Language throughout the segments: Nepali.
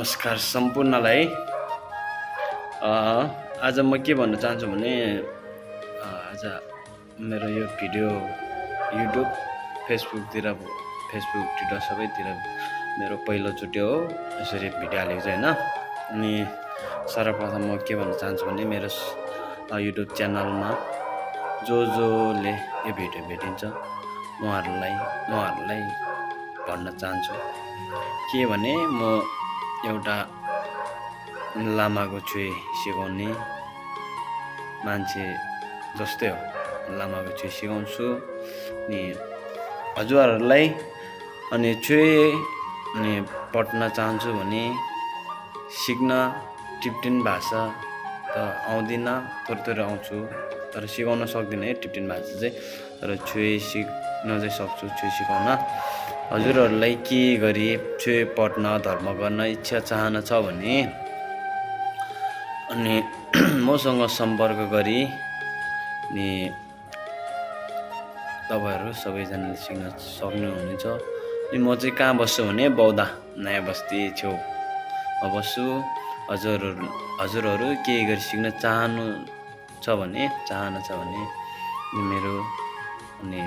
नमस्कार सम्पूर्णलाई। आज म के भन्न चाहन्छु भने आज मेरो यो भिडियो युट्युब फेसबुक ट्विटर सबैतिर मेरो पहिलोचोटि हो यसरी भिडियो हालेको चाहिँ हैन। अनि सर्वप्रथम म के भन्न चाहन्छु भने मेरो युट्युब च्यानलमा जोले यो भिडियो भेटिन्छ उहाँहरूलाई भन्न चाहन्छु के भने म एउटा लामाको छुई सिकाउने मान्छे जस्तै हो। लामाको छुई सिकाउँछु अनि हजुरहरूलाई अनि छुई अनि पढ्न चाहन्छु भने सिक्न टिप्टिन भाषा त आउँदिन, थोरै आउँछु तर सिकाउन सक्दिनँ है टिप्टिन भाषा चाहिँ। तर छुई सिक्न चाहिँ सक्छु, छुई सिकाउन। हजुरहरूलाई के गरी छुई पढ्न धर्म गर्न इच्छा चाहना छ भने अनि मसँग सम्पर्क गरी अनि तपाईहरु सबैजनाले सिक्न सक्नुहुनेछ। अनि म चाहिँ कहाँ बस्छु भने बौद्धा नयाँ बस्ती छेउमा बस्छु। हजुरहरू के गरी सिक्न चाहना छ भने मेरो अनि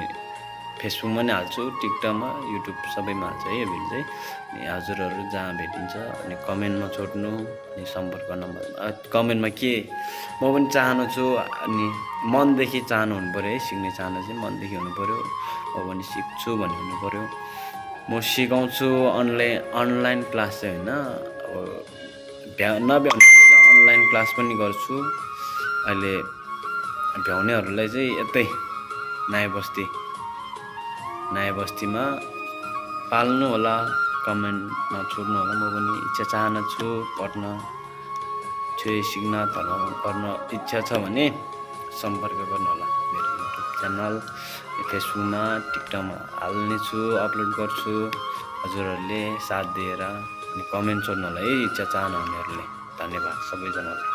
फेसबुकमा नि हाल्छु, टिकटकमा, युट्युब सबैमा हाल्छु है यो भिडियो चाहिँ। अनि हजुरहरू जहाँ भेटिन्छ अनि कमेन्टमा छोड्नु अनि सम्पर्क नम्बर कमेन्टमा के म पनि चाहन्छु अनि मनदेखि चाहनु हुनु पर्यो है। सिक्ने चाहना चाहिँ मनदेखि हुनु पर्यो। म पनि सिक्छु भन्ने हुनु पर्यो। म सिकाउँछु अनलाइन क्लास चाहिँ हैन, अब नभ्याउनेहरूले चाहिँ अनलाइन क्लास पनि गर्छु। अहिले भ्याउनेहरूलाई चाहिँ यतै नयाँ बस्तीमा पाल्नु होला, कमेन्टमा छोड्नु होला। म पनि इच्छा चाहना छु पढ्न, छुई सिक्न, धर्म पढ्न इच्छा छ भने सम्पर्क गर्नु होला। मेरो युट्युब च्यानल फेसबुकमा टिकटकमा हाल्नेछु, अपलोड गर्छु। हजुरहरूले साथ दिएर अनि कमेन्ट छोड्नु होला है इच्छा चाहना हुनेहरूले। धन्यवाद सबैजनालाई।